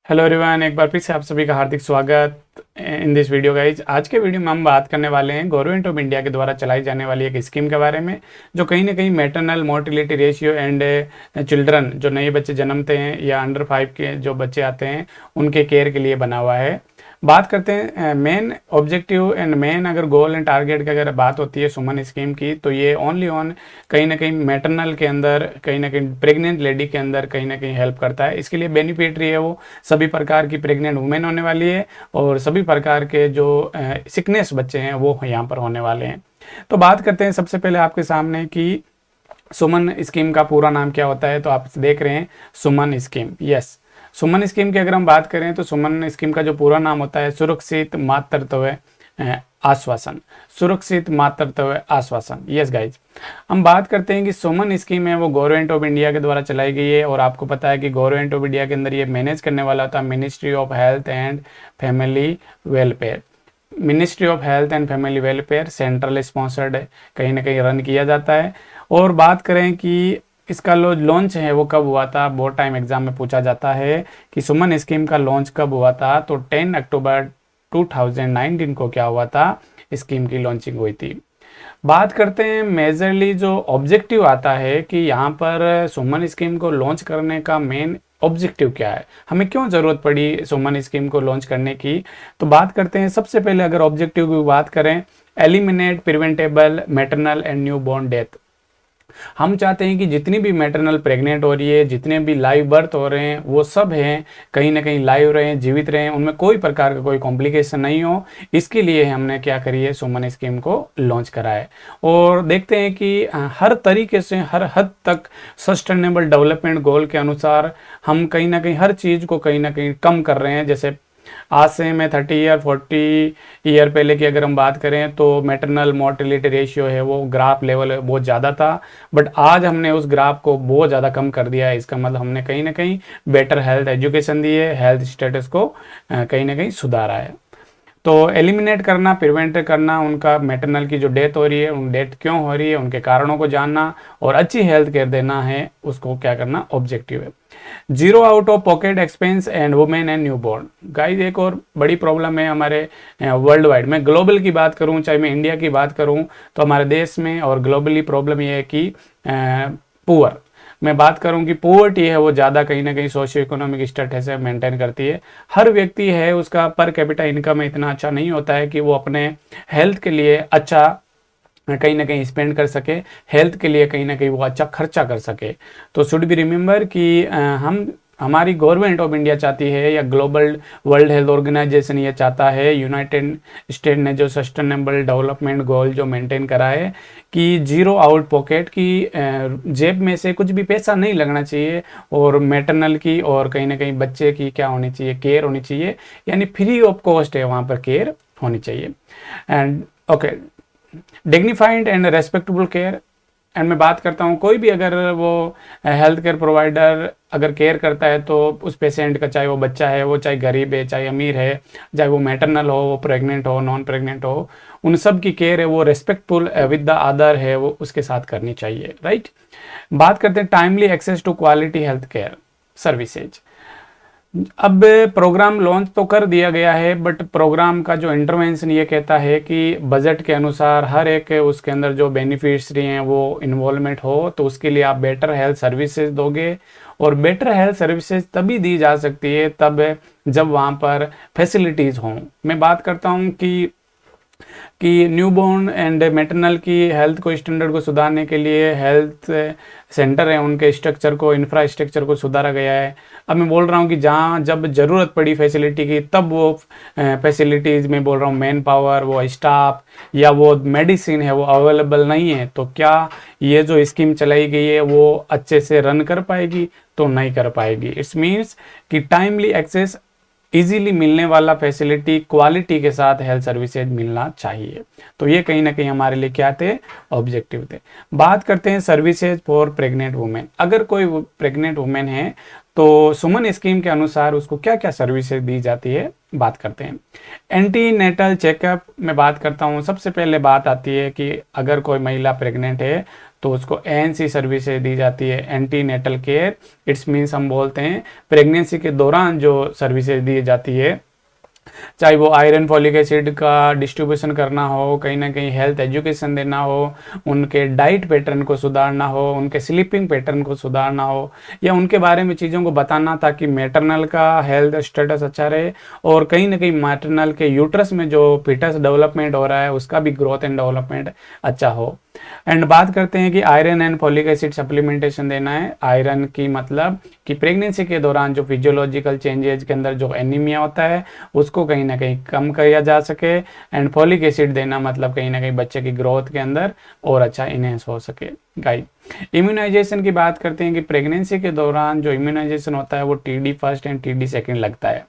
Hello everyone, एक बार फिर से आप सभी का हार्दिक स्वागत इन दिस वीडियो गाइज। आज के वीडियो में हम बात करने वाले हैं गवर्नमेंट ऑफ इंडिया के द्वारा चलाई जाने वाली एक स्कीम के बारे में, जो कहीं ना कहीं maternal mortality ratio and children, जो नए बच्चे जन्मते हैं या अंडर 5 के जो बच्चे आते हैं उनके केयर के लिए बना हुआ है। बात करते हैं मेन ऑब्जेक्टिव एंड मेन अगर गोल एंड टारगेट की अगर बात होती है सुमन स्कीम की, तो ये ओनली ऑन कहीं ना कहीं मैटरनल के अंदर, कहीं ना कहीं प्रेग्नेंट लेडी के अंदर कहीं ना कहीं हेल्प करता है। इसके लिए बेनिफिटरी है वो सभी प्रकार की प्रेग्नेंट वुमेन होने वाली है और सभी प्रकार के जो सिकनेस बच्चे हैं वो यहाँ पर होने वाले हैं। तो बात करते हैं सबसे पहले आपके सामने कि सुमन स्कीम का पूरा नाम क्या होता है। तो आप देख रहे हैं सुमन स्कीम। यस, सुमन स्कीम की अगर हम बात करें तो सुमन स्कीम का जो पूरा नाम होता है सुरक्षित मातृत्व आश्वासन। सुरक्षित मातृत्व आश्वासन। यस गाइज, हम बात करते हैं कि सुमन स्कीम है वो गवर्नमेंट ऑफ इंडिया के द्वारा चलाई गई है और आपको पता है कि गवर्नमेंट ऑफ इंडिया के अंदर ये मैनेज करने वाला होता है ministry of health and family welfare. Ministry of health and family welfare central sponsored है, कहीं ना कहीं रन किया जाता है। और बात करें कि इसका लॉन्च है वो कब हुआ था, बोर्ड टाइम एग्जाम में पूछा जाता है कि सुमन स्कीम का लॉन्च कब हुआ था। तो 10 अक्टूबर 2019 को क्या हुआ था, स्कीम की लॉन्चिंग हुई थी। बात करते हैं मेजरली जो ऑब्जेक्टिव आता है कि यहाँ पर सुमन स्कीम को लॉन्च करने का मेन ऑब्जेक्टिव क्या है, हमें क्यों जरूरत पड़ी सुमन स्कीम को लॉन्च करने की। तो बात करते हैं सबसे पहले अगर ऑब्जेक्टिव की बात करें, eliminate preventable maternal and new born death. हम चाहते हैं कि जितनी भी मैटरनल प्रेग्नेंट हो रही है, जितने भी लाइव बर्थ हो रहे हैं, वो सब हैं कहीं ना कहीं लाइव रहें, जीवित रहें, उनमें कोई प्रकार का कोई कॉम्प्लिकेशन नहीं हो। इसके लिए हमने क्या करी है, सुमन स्कीम को लॉन्च करा है। और देखते हैं कि हर तरीके से हर हद तक सस्टेनेबल डेवलपमेंट गोल के अनुसार हम कहीं ना कहीं हर चीज़ को कहीं ना कहीं कम कर रहे हैं। जैसे आज से मैं 30 ईयर 40 ईयर पहले की अगर हम बात करें तो मैटरनल मोर्टिलिटी रेशियो है वो ग्राफ लेवल बहुत ज़्यादा था, बट आज हमने उस ग्राफ को बहुत ज़्यादा कम कर दिया है। इसका मतलब हमने कहीं ना कहीं बेटर हेल्थ एजुकेशन दी है, हेल्थ स्टेटस को कहीं ना कहीं सुधारा है। तो एलिमिनेट करना, प्रिवेंट करना उनका मैटरनल की जो डेथ हो रही है, उन डेथ क्यों हो रही है, उनके कारणों को जानना और अच्छी हेल्थ केयर देना है, उसको क्या करना ऑब्जेक्टिव है। Zero out of pocket expense and women and new born. Guys, एक और बड़ी प्रॉब्लम है हमारे वर्ल्ड वाइड में, ग्लोबल की बात करूं चाहे मैं इंडिया की बात करूं, तो हमारे देश में और ग्लोबली प्रॉब्लम ये है कि पुअर, मैं बात करूं कि पोवर्टी है वो ज़्यादा कहीं ना कहीं सोशियो इकोनॉमिक स्टेटस है मेंटेन करती है। हर व्यक्ति है उसका पर कैपिटा इनकम इतना अच्छा नहीं होता है कि वो अपने हेल्थ के लिए अच्छा कहीं ना कहीं स्पेंड कर सके, हेल्थ के लिए कहीं ना कहीं वो अच्छा खर्चा कर सके। तो शुड बी रिमेंबर कि हमारी गवर्नमेंट ऑफ इंडिया चाहती है या ग्लोबल वर्ल्ड हेल्थ ऑर्गेनाइजेशन ये चाहता है, यूनाइटेड स्टेट ने जो सस्टेनेबल डेवलपमेंट गोल जो मेंटेन करा है कि जीरो आउट पॉकेट की, जेब में से कुछ भी पैसा नहीं लगना चाहिए और मैटरनल की और कहीं ना कहीं बच्चे की क्या होनी चाहिए, केयर होनी चाहिए, यानी फ्री ऑफ कॉस्ट है वहाँ पर केयर होनी चाहिए। And okay, dignified and respectable care. And मैं बात करता हूँ कोई भी अगर वो हेल्थ केयर प्रोवाइडर अगर केयर करता है तो उस पेशेंट का, चाहे वो बच्चा है, वो चाहे गरीब है, चाहे अमीर है, चाहे वो मैटरनल हो, वो प्रेग्नेंट हो, नॉन प्रेग्नेंट हो, उन सब की केयर है वो रेस्पेक्टफुल विद द अदर है वो उसके साथ करनी चाहिए, राइट। बात करते हैं timely access to quality health care services. अब प्रोग्राम लॉन्च तो कर दिया गया है, बट प्रोग्राम का जो इंटरवेंशन ये कहता है कि बजट के अनुसार हर एक उसके अंदर जो बेनिफिशरी हैं वो इन्वॉल्वमेंट हो, तो उसके लिए आप बेटर हेल्थ सर्विसेज दोगे। और बेटर हेल्थ सर्विसेज तभी दी जा सकती है तब जब वहाँ पर फैसिलिटीज़ हों। मैं बात करता हूँ कि न्यूबॉर्न एंड मैटरनल की हेल्थ को स्टैंडर्ड को सुधारने के लिए हेल्थ सेंटर है उनके स्ट्रक्चर को, इंफ्रास्ट्रक्चर को सुधारा गया है। अब मैं बोल रहा हूँ कि जहाँ जब ज़रूरत पड़ी फैसिलिटी की तब वो फैसिलिटीज़ में बोल रहा हूँ मैन पावर, वो स्टाफ या वो मेडिसिन है वो अवेलेबल नहीं है, तो क्या ये जो स्कीम चलाई गई है वो अच्छे से रन कर पाएगी? तो नहीं कर पाएगी। इट्स मीन्स कि टाइमली एक्सेस, इजीली मिलने वाला फैसिलिटी, क्वालिटी के साथ हेल्थ सर्विसेज मिलना चाहिए। तो ये कहीं ना कहीं हमारे लिए क्या थे, ऑब्जेक्टिव थे। बात करते हैं सर्विसेज फॉर प्रेग्नेंट वुमेन। अगर कोई प्रेग्नेंट वुमेन है तो सुमन स्कीम के अनुसार उसको क्या क्या सर्विसेज दी जाती है, बात करते हैं। एंटी नेटल चेकअप में बात करता हूँ। सबसे पहले बात आती है कि अगर कोई महिला प्रेग्नेंट है तो उसको एएनसी सर्विसेज दी जाती है, antenatal care. It's means हम बोलते हैं प्रेगनेंसी के दौरान जो सर्विसेज दी जाती है, चाहे वो आयरन फॉलिक एसिड का डिस्ट्रीब्यूशन करना हो, कहीं ना कहीं हेल्थ एजुकेशन देना हो, उनके डाइट पैटर्न को सुधारना हो, उनके स्लीपिंग पैटर्न को सुधारना हो, या उनके बारे में चीज़ों को बताना ताकि मैटरनल का हेल्थ स्टेटस अच्छा रहे, और कहीं ना कहीं मैटरनल के यूट्रस में जो फिटस डेवलपमेंट हो रहा है उसका भी ग्रोथ एंड डेवलपमेंट अच्छा हो। एंड बात करते हैं कि iron and folic acid supplementation देना है। आयरन की मतलब कि प्रेगनेंसी के दौरान जो फिजियोलॉजिकल चेंजेज के अंदर जो एनीमिया होता है उसको कहीं ना कहीं कम किया जा सके, एंड फॉलिक एसिड देना मतलब कहीं ना कहीं बच्चे की ग्रोथ के अंदर और अच्छा इनहेंस हो सके। गाइस इम्यूनाइजेशन की बात करते हैं कि प्रेगनेंसी के दौरान जो इम्यूनाइजेशन होता है वो TD first and TD second लगता है।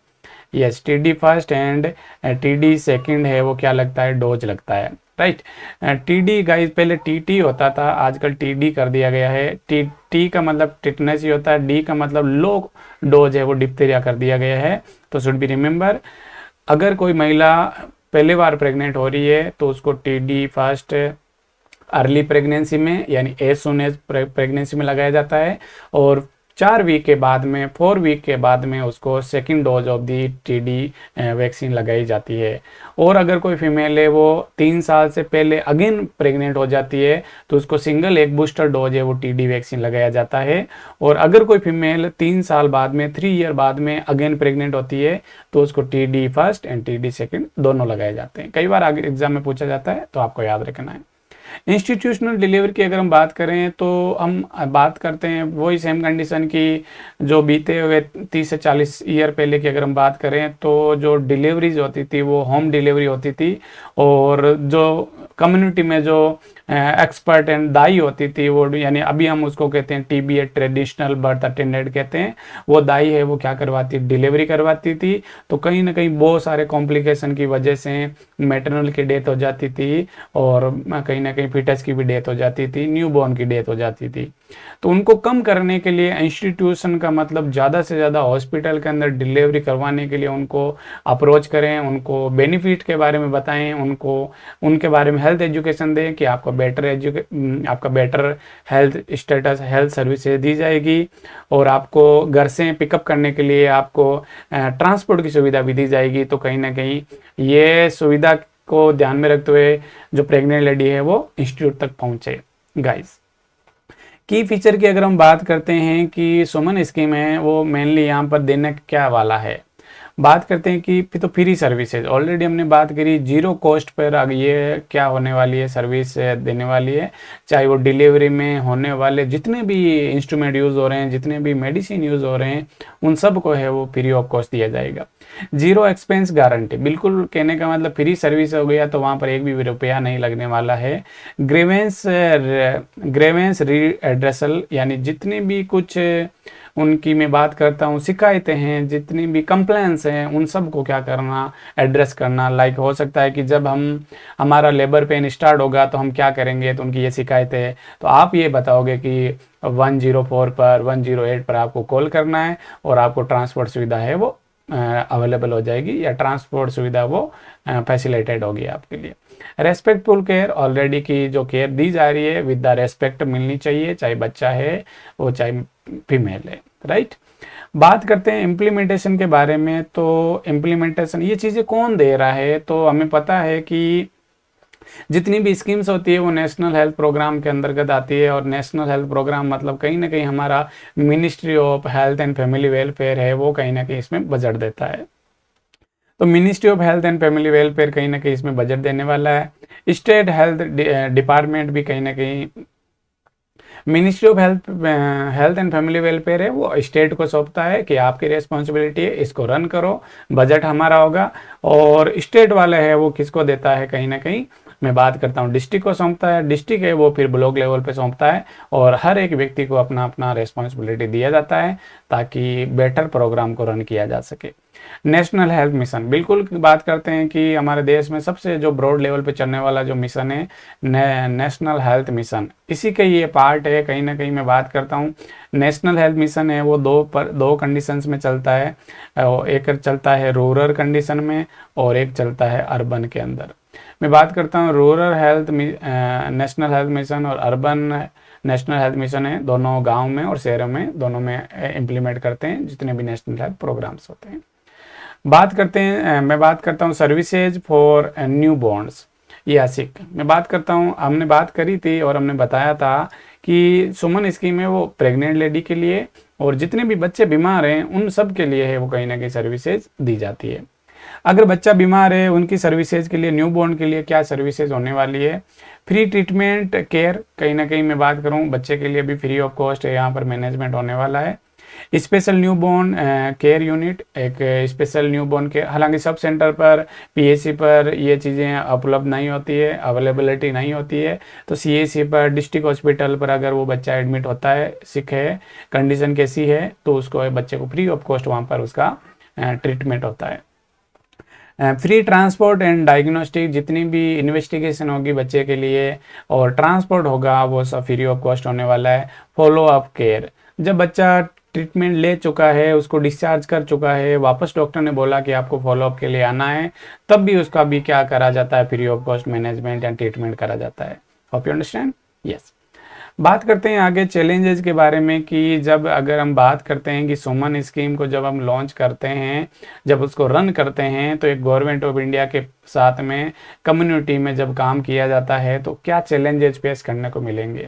Yes, TD first and TD second है वो क्या लगता है, डोज लगता है, राइट। टीडी गाइस पहले टीटी होता था, आजकल टीडी कर दिया गया है। टी का मतलब टिटनेस ही होता है, डी का मतलब लो डोज है वो डिप्थीरिया कर दिया गया है। तो शुड बी रिमेंबर, अगर कोई महिला पहली बार प्रेग्नेंट हो रही है तो उसको टीडी फर्स्ट अर्ली प्रेगनेंसी में यानी एज सुन एज प्रेगनेंसी में लगाया जाता है, और 4 वीक के बाद में 4 वीक के बाद में उसको second dose of the TD vaccine लगाई जाती है। और अगर कोई फीमेल है वो 3 साल से पहले अगेन प्रेग्नेंट हो जाती है तो उसको सिंगल एक बूस्टर डोज है वो टीडी वैक्सीन लगाया जाता है। और अगर कोई फीमेल 3 साल बाद में 3 ईयर बाद में अगेन प्रेग्नेंट होती है तो उसको TD first and TD second दोनों लगाए जाते हैं। कई बार आगे एग्जाम में पूछा जाता है तो आपको याद रखना है। इंस्टीट्यूशनल डिलीवरी की अगर हम बात करें तो हम बात करते हैं वही सेम कंडीशन की जो बीते हुए 30 से 40 ईयर पहले की अगर हम बात करें तो जो डिलीवरीज होती थी वो होम डिलीवरी होती थी, और जो कम्युनिटी में जो एक्सपर्ट एंड दाई होती थी वो यानी अभी हम उसको कहते हैं टीबीए ट्रेडिशनल बर्थ अटेंडेंट कहते हैं, वो दाई है वो क्या करवाती डिलीवरी करवाती थी। तो कहीं ना कहीं बहुत सारे कॉम्प्लिकेशन की वजह से मैटरनल की डेथ हो जाती थी, और कहीं ना कहीं फिटस की भी डेथ हो जाती थी, न्यूबॉर्न की डेथ हो जाती थी। तो उनको कम करने के लिए इंस्टीट्यूशन का मतलब ज़्यादा से ज़्यादा हॉस्पिटल के अंदर डिलीवरी करवाने के लिए उनको अप्रोच करें, उनको बेनिफिट के बारे में बताएं, उनको उनके बारे में हेल्थ एजुकेशन दें कि आपका better health status health services दी जाएगी, और आपको घर से पिकअप करने के लिए आपको ट्रांसपोर्ट की सुविधा भी दी जाएगी। तो कहीं ना कहीं ये सुविधा को ध्यान में रखते हुए जो प्रेग्नेंट लेडी है वो इंस्टीट्यूट तक पहुंचे। गाइस की फीचर की अगर हम बात करते हैं कि सुमन स्कीम है वो मेनली यहाँ पर देने क्या वाला है, बात करते हैं कि तो फ्री सर्विसेज ऑलरेडी हमने बात करी, जीरो कॉस्ट पर अब ये क्या होने वाली है सर्विस देने वाली है। चाहे वो डिलीवरी में होने वाले जितने भी इंस्ट्रूमेंट यूज़ हो रहे हैं, जितने भी मेडिसिन यूज़ हो रहे हैं, उन सब को है वो फ्री ऑफ कॉस्ट दिया जाएगा। जीरो एक्सपेंस गारंटी, बिल्कुल कहने का मतलब फ्री सर्विस हो गया तो वहाँ पर एक भी रुपया नहीं लगने वाला है। ग्रेवेंस रीएड्रेसल यानी जितनी भी कुछ उनकी मैं बात करता हूँ शिकायतें हैं, जितनी भी कंप्लेंट्स हैं, उन सब को क्या करना एड्रेस करना। लाइक हो सकता है कि जब हमारा लेबर पेन स्टार्ट होगा तो हम क्या करेंगे, तो उनकी ये शिकायतें हैं तो आप ये बताओगे कि 104 पर 108 पर आपको कॉल करना है और आपको ट्रांसपोर्ट सुविधा है वो अवेलेबल हो जाएगी, या ट्रांसपोर्ट सुविधा वो फैसिलिटेड होगी आपके लिए। रेस्पेक्टफुल केयर, ऑलरेडी की जो केयर दी जा रही है विद द रेस्पेक्ट मिलनी चाहिए, चाहे बच्चा है वो चाहे फीमेल है, राइट। बात करते हैं इम्प्लीमेंटेशन के बारे में। तो इम्प्लीमेंटेशन ये चीज़ें कौन दे रहा है, तो हमें पता है कि जितनी भी स्कीम्स होती है वो नेशनल हेल्थ प्रोग्राम के अंतर्गत आती है, और नेशनल हेल्थ प्रोग्राम मतलब कहीं ना कहीं हमारा ministry of health and family welfare है वो कहीं ना कहीं इसमें बजट देता है। तो ministry of health and family welfare कहीं ना कहीं इसमें बजट देने वाला है। स्टेट हेल्थ डिपार्टमेंट भी कहीं ना कहीं ministry of health and family welfare है वो स्टेट को सौंपता है कि आपकी रिस्पॉन्सिबिलिटी है, इसको रन करो, बजट हमारा होगा। और स्टेट वाला है वो किसको देता है, कहीं ना कहीं मैं बात करता हूँ डिस्ट्रिक्ट को सौंपता है, डिस्ट्रिक्ट है वो फिर ब्लॉक लेवल पे सौंपता है, और हर एक व्यक्ति को अपना अपना रिस्पॉन्सिबिलिटी दिया जाता है ताकि बेटर प्रोग्राम को रन किया जा सके। नेशनल हेल्थ मिशन, बिल्कुल बात करते हैं कि हमारे देश में सबसे जो ब्रॉड लेवल पे चलने वाला जो मिशन है नेशनल हेल्थ मिशन, इसी का ये पार्ट है। कहीं ना कहीं मैं बात करता हूँ नेशनल हेल्थ मिशन है वो दो कंडीशंस में चलता है, एक चलता है रूरल कंडीशन में और एक चलता है अर्बन के अंदर। मैं बात करता हूँ rural health national health mission और अर्बन नेशनल हेल्थ मिशन है, दोनों गाँव में और शहरों में दोनों में इम्प्लीमेंट करते हैं जितने भी नेशनल हेल्थ प्रोग्राम्स होते हैं। बात करते हैं, मैं बात करता हूँ सर्विसेज फॉर न्यू बॉर्न्स या सिक। मैं बात करता हूँ, हमने बात करी थी और हमने बताया था कि सुमन स्कीम है वो प्रेग्नेंट लेडी के लिए और जितने भी बच्चे बीमार हैं उन सब के लिए है, वो कहीं ना कहीं सर्विसेज दी जाती है। अगर बच्चा बीमार है उनकी सर्विसेज के लिए, न्यू बॉर्न के लिए क्या सर्विसेज होने वाली है? फ्री ट्रीटमेंट केयर, कहीं ना कहीं मैं बात करूँ बच्चे के लिए भी फ्री ऑफ कॉस्ट है, यहाँ पर मैनेजमेंट होने वाला है। स्पेशल न्यूबॉर्न केयर यूनिट, एक स्पेशल न्यूबॉर्न केयर, हालांकि सब सेंटर पर पीएचसी पर ये चीज़ें उपलब्ध नहीं होती है, अवेलेबिलिटी नहीं होती है, तो सीएचसी पर, डिस्ट्रिक्ट हॉस्पिटल पर अगर वो बच्चा एडमिट होता है, सिक है, कंडीशन कैसी है, तो उसको बच्चे को फ्री ऑफ कॉस्ट वहाँ पर उसका ट्रीटमेंट होता है। फ्री ट्रांसपोर्ट एंड डायग्नोस्टिक, जितनी भी इन्वेस्टिगेशन होगी बच्चे के लिए और ट्रांसपोर्ट होगा वो सब फ्री ऑफ कॉस्ट होने वाला है। फॉलो अप केयर, जब बच्चा ट्रीटमेंट ले चुका है, उसको डिस्चार्ज कर चुका है, वापस डॉक्टर ने बोला कि आपको फॉलोअप के लिए आना है, तब भी उसका भी क्या करा जाता है, free of cost management and treatment करा जाता है। Hope you understand? यस। बात करते हैं आगे चैलेंजेस के बारे में कि जब अगर हम बात करते हैं कि सुमन स्कीम को जब हम लॉन्च करते हैं, जब उसको रन करते हैं, तो एक गवर्नमेंट ऑफ इंडिया के साथ में कम्युनिटी में जब काम किया जाता है तो क्या चैलेंजेस फेस करने को मिलेंगे?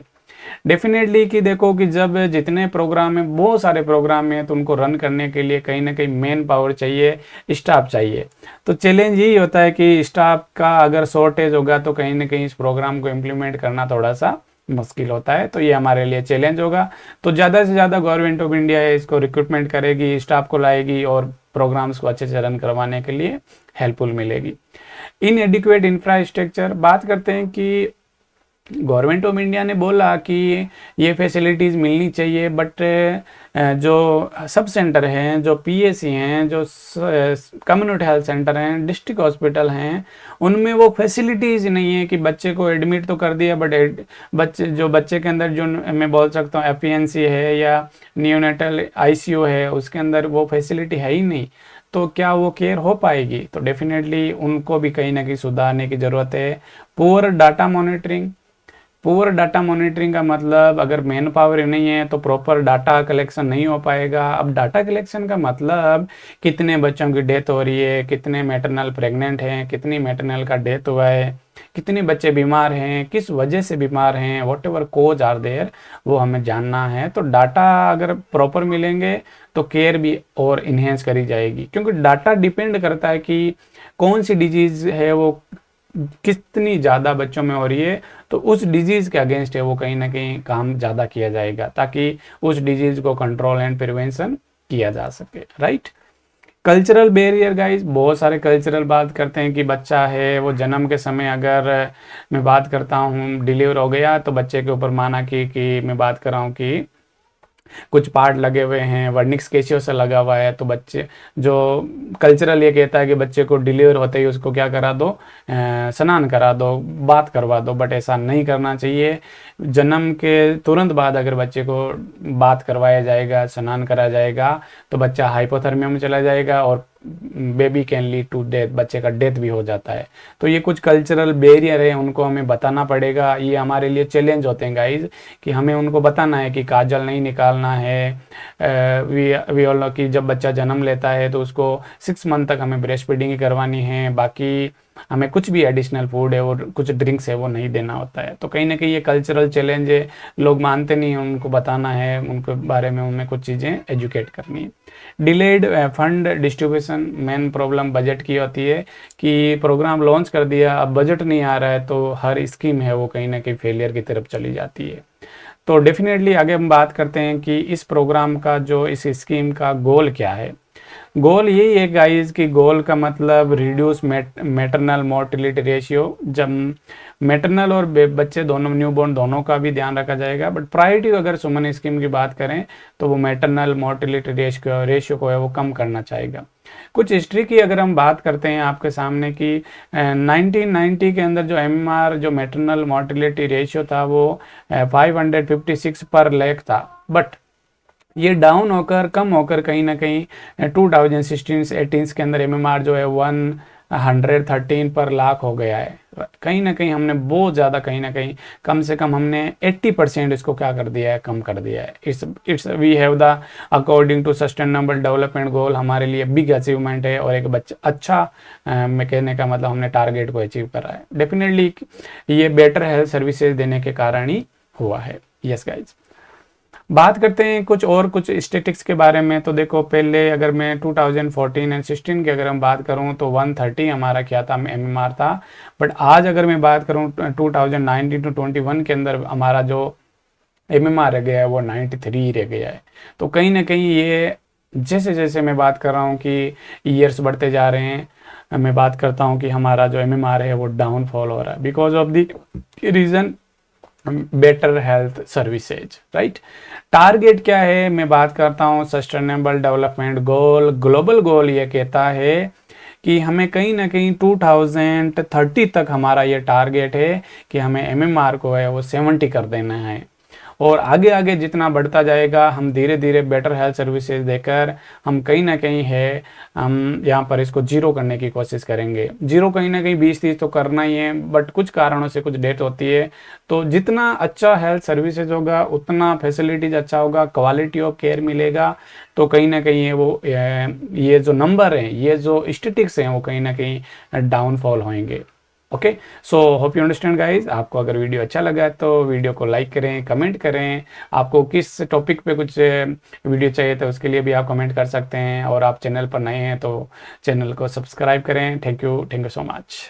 डेफिनेटली कि देखो कि जब जितने प्रोग्राम है, बहुत सारे प्रोग्राम है, तो उनको रन करने के लिए कहीं ना कहीं मैन पावर चाहिए, स्टाफ चाहिए। तो चैलेंज यही होता है कि स्टाफ का अगर शॉर्टेज होगा तो कहीं ना कहीं इस प्रोग्राम को इम्प्लीमेंट करना थोड़ा सा मुश्किल होता है, तो ये हमारे लिए चैलेंज होगा। तो ज़्यादा से ज़्यादा गवर्नमेंट ऑफ इंडिया है इसको रिक्रूटमेंट करेगी, स्टाफ को लाएगी और प्रोग्राम्स को अच्छे से रन करवाने के लिए हेल्पफुल मिलेगी। इनएडिक्वेट इंफ्रास्ट्रक्चर, बात करते हैं कि गवर्नमेंट ऑफ इंडिया ने बोला कि ये फैसिलिटीज़ मिलनी चाहिए, बट जो सब सेंटर हैं, जो पीएससी हैं, जो कम्युनिटी हेल्थ सेंटर हैं, डिस्ट्रिक्ट हॉस्पिटल हैं, उनमें वो फैसिलिटीज़ नहीं है कि बच्चे को एडमिट तो कर दिया, बट बच्चे के अंदर जो मैं बोल सकता हूँ एफपीएनसी है या नियोनेटल आईसीयू है, उसके अंदर वो फैसिलिटी है ही नहीं, तो क्या वो केयर हो पाएगी? तो डेफिनेटली उनको भी कहीं ना कहीं सुधारने की ज़रूरत है। Poor data monitoring, poor data monitoring का मतलब अगर मैन पावर नहीं है तो प्रॉपर डाटा कलेक्शन नहीं हो पाएगा। अब डाटा कलेक्शन का मतलब कितने बच्चों की डेथ हो रही है, कितने मैटरनल प्रेग्नेंट हैं, कितनी मैटरनल का डेथ हुआ है, कितने बच्चे बीमार हैं, किस वजह से बीमार हैं, whatever cause are there, वो हमें जानना है। तो डाटा अगर प्रॉपर मिलेंगे तो केयर भी और इन्हेंस करी जाएगी, क्योंकि डाटा डिपेंड करता है कि कौन सी डिजीज़ है वो कितनी ज़्यादा बच्चों में हो रही है, तो उस डिजीज़ के अगेंस्ट है वो कहीं ना कहीं काम ज़्यादा किया जाएगा ताकि उस डिजीज़ को कंट्रोल एंड प्रिवेंशन किया जा सके, राइट। कल्चरल बैरियर गाइस, बहुत सारे कल्चरल बात करते हैं कि बच्चा है वो जन्म के समय, अगर मैं बात करता हूँ डिलीवर हो गया तो बच्चे के ऊपर माना कि मैं बात कर रहा हूँ कि कुछ पार्ट लगे हुए हैं, वर्निक्स केशियो से लगा हुआ है, तो बच्चे जो कल्चरल ये कहता है कि बच्चे को डिलीवर होते ही उसको क्या करा दो, स्नान करा दो, बात करवा दो, बट ऐसा नहीं करना चाहिए। जन्म के तुरंत बाद अगर बच्चे को बात करवाया जाएगा, स्नान करा जाएगा, तो बच्चा हाइपोथर्मिया में चला जाएगा और baby can lead to death, बच्चे का डेथ भी हो जाता है। तो ये कुछ कल्चरल बैरियर है, उनको हमें बताना पड़ेगा। ये हमारे लिए चैलेंज होते हैं गाइज कि हमें उनको बताना है कि काजल नहीं निकालना है। वी ऑल नो कि जब बच्चा जन्म लेता है तो उसको 6 मंथ तक हमें ब्रेस्ट फीडिंग ही करवानी है, बाकी हमें कुछ भी एडिशनल फूड है और कुछ ड्रिंक्स है वो नहीं देना होता है। तो कहीं ना कहीं ये कल्चरल चैलेंज है, लोग मानते नहीं हैं, उनको बताना है, उनके बारे में हमें कुछ चीज़ें एजुकेट करनी है। Delayed fund distribution, main problem budget की होती है कि प्रोग्राम लॉन्च कर दिया, अब बजट नहीं आ रहा है तो हर स्कीम है वो कहीं ना कहीं फेलियर की तरफ चली जाती है। तो डेफिनेटली आगे हम बात करते हैं कि इस प्रोग्राम का जो इस स्कीम का गोल क्या है। गोल यही है गाइस कि गोल का मतलब रिड्यूस मैटरनल मोर्टिलिटी रेशियो, जब मैटरनल और बच्चे दोनों न्यूबॉर्न दोनों का भी ध्यान रखा जाएगा, बट प्रायोरिटी अगर सुमन स्कीम की बात करें तो वो मैटरनल मोर्टिलिटी रेशियो को है वो कम करना चाहेगा। कुछ हिस्ट्री की अगर हम बात करते हैं आपके सामने कि 1990 के अंदर जो MMR जो मैटरनल मोर्टिलिटी रेशियो था वो 556 पर लाख था, बट ये डाउन होकर कम होकर कहीं ना कहीं 2016-18 के अंदर MMR जो है 113 पर लाख हो गया है, कहीं ना कहीं हमने बहुत ज़्यादा, कहीं ना कहीं कम से कम हमने 80% इसको क्या कर दिया है, कम कर दिया है। It's we have the according to sustainable development goal हमारे लिए बिग अचीवमेंट है, और एक बच्चा अच्छा मैं कहने का मतलब हमने टारगेट को अचीव करा है। डेफिनेटली ये बेटर हेल्थ सर्विसेज देने के कारण ही हुआ है। यस गाइज, बात करते हैं कुछ स्टेटिक्स के बारे में। तो देखो, पहले अगर मैं 2014 एंड 16 की अगर हम बात करूं तो 130 हमारा क्या था, MMR था। बट आज अगर मैं बात करूं 2019 टू 21 के अंदर हमारा जो MMR रह गया है वो 93 रह गया है। तो कहीं ना कहीं ये जैसे जैसे मैं बात कर रहा हूँ कि ईयर्स बढ़ते जा रहे हैं, मैं बात करता हूँ कि हमारा जो MMR है वो डाउनफॉल हो रहा है, because of the reason better health services, right. Target क्या है, मैं बात करता हूँ सस्टेनेबल डेवलपमेंट गोल, ग्लोबल गोल ये कहता है कि हमें कहीं ना कहीं 2030 तक हमारा ये टारगेट है कि हमें MMR को है वो 70 कर देना है। और आगे आगे जितना बढ़ता जाएगा, हम धीरे धीरे बेटर हेल्थ सर्विसेज देकर हम कहीं ना कहीं है हम यहाँ पर इसको जीरो करने की कोशिश करेंगे। जीरो कहीं ना कहीं 20-30 तो करना ही है, बट कुछ कारणों से कुछ डेथ होती है। तो जितना अच्छा हेल्थ सर्विसेज होगा उतना फैसिलिटीज अच्छा होगा, क्वालिटी ऑफ केयर मिलेगा। तो कहीं ना कहीं ये जो नंबर हैं, ये जो स्टेटिक्स हैं वो कहीं ना कहीं डाउनफॉल होंगे। Okay, so hope you understand guys. आपको अगर वीडियो अच्छा लगा तो वीडियो को लाइक करें, कमेंट करें। आपको किस टॉपिक पे कुछ वीडियो चाहिए तो उसके लिए भी आप कमेंट कर सकते हैं। और आप चैनल पर नए हैं तो चैनल को सब्सक्राइब करें। Thank you so much.